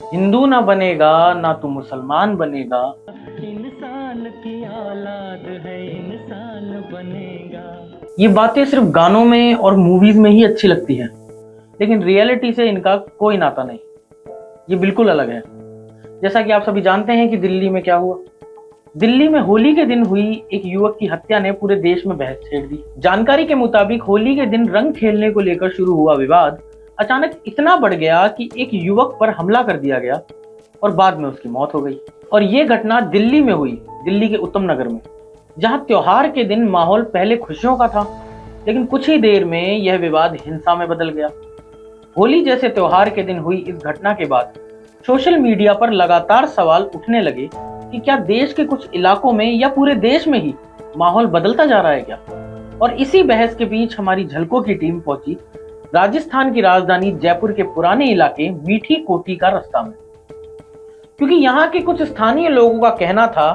हिंदू ना बनेगा ना तू मुसलमान बनेगा। इंसान की औलाद है, इंसान बनेगा। ये बातें सिर्फ गानों में और मूवीज में ही अच्छी लगती हैं, लेकिन रियलिटी से इनका कोई नाता नहीं। ये बिल्कुल अलग है। जैसा कि आप सभी जानते हैं कि दिल्ली में क्या हुआ। दिल्ली में होली के दिन हुई एक युवक की हत्या ने पूरे देश में बहस छेड़ दी। जानकारी के मुताबिक होली के दिन रंग खेलने को लेकर शुरू हुआ विवाद अचानक इतना बढ़ गया कि एक युवक पर हमला कर दिया गया और बाद में उसकी मौत हो गई। और ये घटना दिल्ली में हुई, दिल्ली के उत्तम नगर में, जहां त्योहार के दिन माहौल पहले खुशियों का था, लेकिन कुछ ही देर में यह विवाद हिंसा में बदल गया। होली जैसे त्योहार के दिन हुई इस घटना के बाद सोशल मीडिया पर लगातार सवाल उठने लगे कि क्या देश के कुछ इलाकों में या पूरे देश में ही माहौल बदलता जा रहा है क्या। और इसी बहस के बीच हमारी झलकों की टीम पहुंची राजस्थान की राजधानी जयपुर के पुराने इलाके मीठी कोठी का रास्ता में, क्योंकि यहाँ के कुछ स्थानीय लोगों का कहना था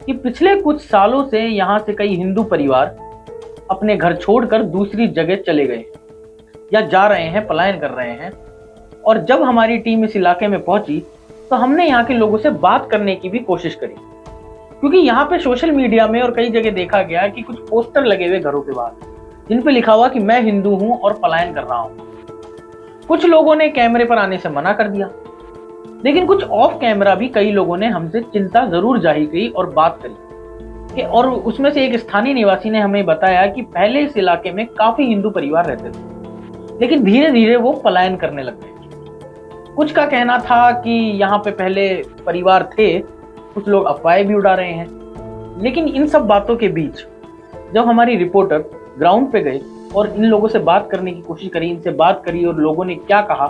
कि पिछले कुछ सालों से यहाँ से कई हिंदू परिवार अपने घर छोड़कर दूसरी जगह चले गए या जा रहे हैं, पलायन कर रहे हैं। और जब हमारी टीम इस इलाके में पहुंची तो हमने यहाँ के लोगों से बात करने की भी कोशिश करी, क्योंकि यहाँ पे सोशल मीडिया में और कई जगह देखा गया कि कुछ पोस्टर लगे हुए घरों के बाहर जिन पे लिखा हुआ कि मैं हिंदू हूं और पलायन कर रहा हूं। कुछ लोगों ने कैमरे पर आने से मना कर दिया, लेकिन कुछ ऑफ कैमरा भी कई लोगों ने हमसे चिंता जरूर जाहिर की और बात करी। और उसमें से एक स्थानीय निवासी ने हमें बताया कि पहले इस इलाके में काफी हिंदू परिवार रहते थे, लेकिन धीरे धीरे वो पलायन करने लग गए। कुछ का कहना था कि यहाँ पे पहले परिवार थे, कुछ लोग अफवाहें भी उड़ा रहे हैं। लेकिन इन सब बातों के बीच जब हमारी रिपोर्टर ग्राउंड पे गए और इन लोगों से बात करने की कोशिश करी, इनसे बात करी और लोगों ने क्या कहा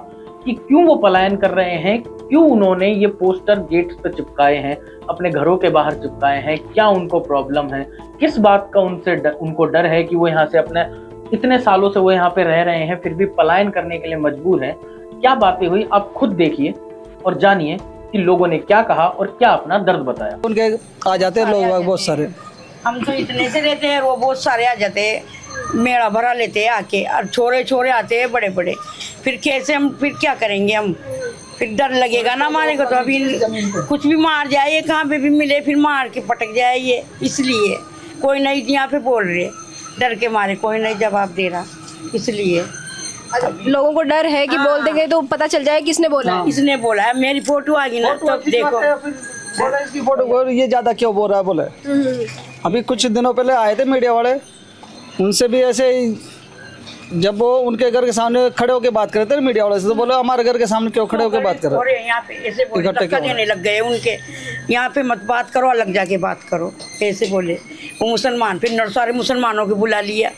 कि क्यों वो पलायन कर रहे हैं, क्यों उन्होंने ये पोस्टर गेट पे चिपकाए हैं, अपने घरों के बाहर चिपकाए हैं, क्या उनको प्रॉब्लम है, किस बात का उनको डर है कि वो यहाँ से अपने इतने सालों से वो यहाँ पे रह रहे हैं फिर भी पलायन करने के लिए मजबूर हैं। क्या बातें हुई आप खुद देखिए और जानिए कि लोगों ने क्या कहा और क्या अपना दर्द बताया। उनके आ जाते हैं लोग बहुत सारे। हम तो इतने से रहते हैं, वो बहुत सारे आ जाते हैं, मेला भरा लेते हैं आके। और छोरे छोरे आते हैं बड़े बड़े, फिर कैसे हम फिर क्या करेंगे हम, फिर डर लगेगा ना हमारे को। तो अभी कुछ भी मार जाए, ये कहाँ पे भी मिले फिर मार के पटक जाए, ये इसलिए कोई नहीं यहाँ पे बोल रहे, डर के मारे कोई नहीं जवाब दे रहा, इसलिए लोगों को डर है कि बोल देंगे तो पता चल जाए किसने बोला है। इसने बोला है, मेरी फोटो आ गई ना तो देखो इसकी फोटो ये ज्यादा क्यों बोल रहा है बोले। अभी कुछ दिनों पहले आए थे मीडिया वाले, उनसे भी ऐसे ही जब वो उनके घर के सामने खड़े होकर बात कर रहे थे मीडिया वाले से, तो बोले हमारे घर के सामने क्यों खड़े होकर बात कर रहे और यहाँ पे ऐसे बोले, धक्का देने लग गए उनके, यहाँ पे मत बात करो, अलग जाके बात करो, ऐसे बोले। वो मुसलमान फिर सारे मुसलमानों को बुला लिया,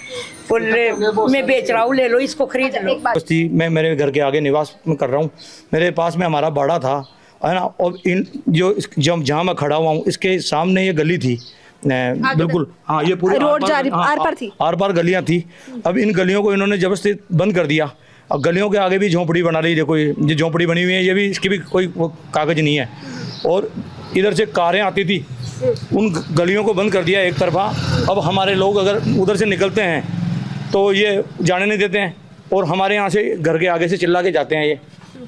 बोले मैं बेच रहा हूँ, ले लो इसको, खरीद लो। मैं मेरे घर के आगे निवास में कर रहा हूँ, मेरे पास में हमारा बाड़ा था, है ना। और इन जो जहाँ मैं खड़ा हुआ हूँ इसके सामने ये गली थी, बिल्कुल हाँ, ये पूरी रोड आर पार थी, आर पार गलियाँ थी। अब इन गलियों को इन्होंने जबरदस्ती बंद कर दिया। अब गलियों के आगे भी झोंपड़ी बना ली, देखो ये झोंपड़ी बनी हुई है, ये भी इसकी भी कोई कागज़ नहीं है। और इधर से कारें आती थी, उन गलियों को बंद कर दिया एक तरफा। अब हमारे लोग अगर उधर से निकलते हैं तो ये जाने नहीं देते हैं, और हमारे यहाँ से घर के आगे से चिल्ला के जाते हैं ये,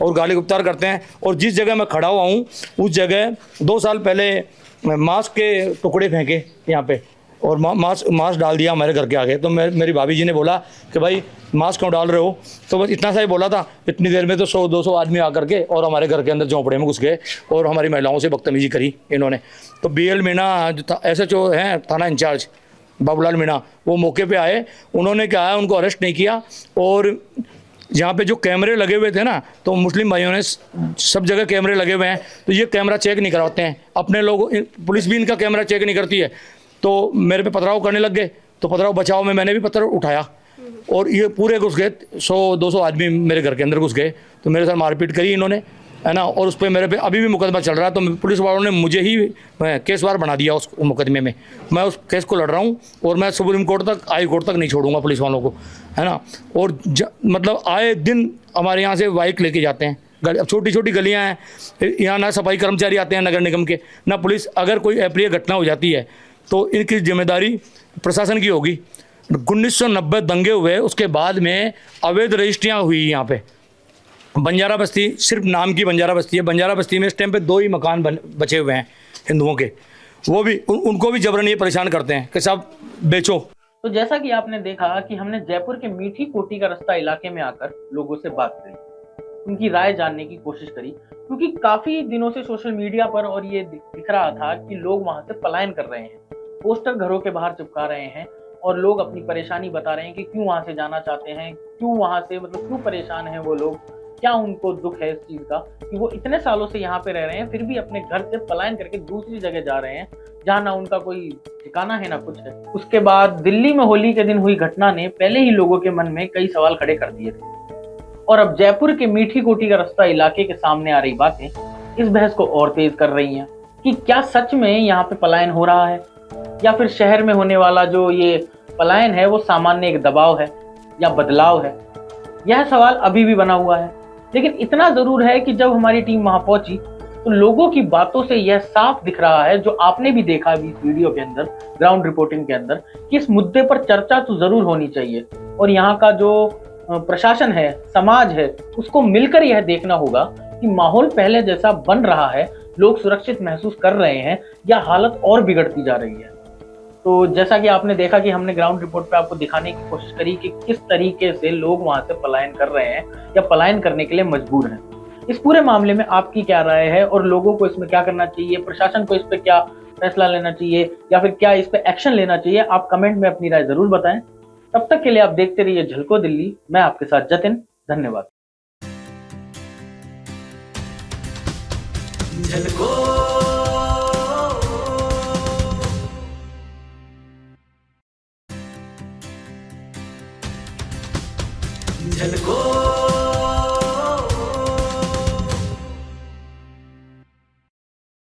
और गाली गुप्तार करते हैं। और जिस जगह मैं खड़ा हुआ हूँ उस जगह 2 साल पहले मास्क के टुकड़े फेंके यहाँ पे, और मास्क डाल दिया हमारे घर के आगे। तो मेरी भाभी जी ने बोला कि भाई मास्क क्यों डाल रहे हो, तो बस इतना सा ही बोला था। इतनी देर में तो 100-200 आदमी आकर के और हमारे घर के अंदर झोंपड़े में घुस गए और हमारी महिलाओं से बदतमीजी करी इन्होंने। तो BL मीणा जो था SHO हैं थाना इंचार्ज बाबूलाल मीणा, वो मौके पे आए, उन्होंने क्या है उनको अरेस्ट नहीं किया। और यहाँ पे जो कैमरे लगे हुए थे ना, तो मुस्लिम भाइयों ने सब जगह कैमरे लगे हुए हैं, तो ये कैमरा चेक नहीं करवाते हैं अपने लोग, पुलिस भी इनका कैमरा चेक नहीं करती है। तो मेरे पे पथराव करने लग गए, तो पथराव बचाव में मैंने भी पत्थर उठाया और ये पूरे घुस गए, 100-200 आदमी मेरे घर के अंदर घुस गए। तो मेरे साथ मारपीट करी इन्होंने, है ना। और उस पर मेरे पे अभी भी मुकदमा चल रहा है। तो पुलिस वालों ने मुझे ही केसवार बना दिया उस मुकदमे में। मैं उस केस को लड़ रहा हूँ और मैं सुप्रीम कोर्ट तक, हाई कोर्ट तक नहीं छोड़ूंगा पुलिस वालों को, है ना। और मतलब आए दिन हमारे यहाँ से बाइक लेके जाते हैं, छोटी छोटी गलियाँ हैं, यहाँ ना सफाई कर्मचारी आते हैं नगर निगम के, ना पुलिस। अगर कोई अप्रिय घटना हो जाती है तो इनकी जिम्मेदारी प्रशासन की होगी। 1990 दंगे हुए, उसके बाद में अवैध रजिस्ट्रियाँ हुई यहाँ पे, बंजारा बस्ती सिर्फ नाम की बंजारा बस्ती है। बंजारा बस्ती में इस टाइम पे 2 ही मकान बचे हुए हैं हिंदुओं के, वो भी उनको भी जबरन ये परेशान करते हैं कि साहब बेचो। तो जैसा कि आपने देखा कि हमने जयपुर के मीठी कोठी का रास्ता इलाके में आकर लोगों से बात करी, उनकी राय जानने की कोशिश करी, क्योंकि काफी दिनों से सोशल मीडिया पर और ये दिख रहा था कि लोग वहां से पलायन कर रहे हैं, पोस्टर घरों के बाहर चिपका रहे हैं और लोग अपनी परेशानी बता रहे हैं कि क्यों वहां से जाना चाहते हैं, क्यों वहां से मतलब क्यों परेशान है वो लोग, क्या उनको दुख है इस चीज का कि वो इतने सालों से यहाँ पे रह रहे हैं फिर भी अपने घर से पलायन करके दूसरी जगह जा रहे हैं जहाँ ना उनका कोई ठिकाना है ना कुछ है। उसके बाद दिल्ली में होली के दिन हुई घटना ने पहले ही लोगों के मन में कई सवाल खड़े कर दिए थे, और अब जयपुर के मीठी कोठी का रास्ता इलाके के सामने आ रही बातें इस बहस को और तेज कर रही हैं कि क्या सच में यहाँ पे पलायन हो रहा है या फिर शहर में होने वाला जो ये पलायन है वो सामान्य एक दबाव है या बदलाव है। यह सवाल अभी भी बना हुआ है, लेकिन इतना जरूर है कि जब हमारी टीम वहां पहुंची तो लोगों की बातों से यह साफ दिख रहा है, जो आपने भी देखा अभी इस वीडियो के अंदर, ग्राउंड रिपोर्टिंग के अंदर, कि इस मुद्दे पर चर्चा तो जरूर होनी चाहिए और यहाँ का जो प्रशासन है, समाज है, उसको मिलकर यह देखना होगा कि माहौल पहले जैसा बन रहा है, लोग सुरक्षित महसूस कर रहे हैं या हालत और बिगड़ती जा रही है। तो जैसा कि आपने देखा कि हमने ग्राउंड रिपोर्ट पे आपको दिखाने की कोशिश करी कि किस तरीके से लोग वहां से पलायन कर रहे हैं या पलायन करने के लिए मजबूर हैं। इस पूरे मामले में आपकी क्या राय है और लोगों को इसमें क्या करना चाहिए, प्रशासन को इस पे क्या फैसला लेना चाहिए या फिर क्या इस पे एक्शन लेना चाहिए, आप कमेंट में अपनी राय जरूर बताएं। तब तक के लिए आप देखते रहिए झलको दिल्ली, मैं आपके साथ जतिन, धन्यवाद। झलको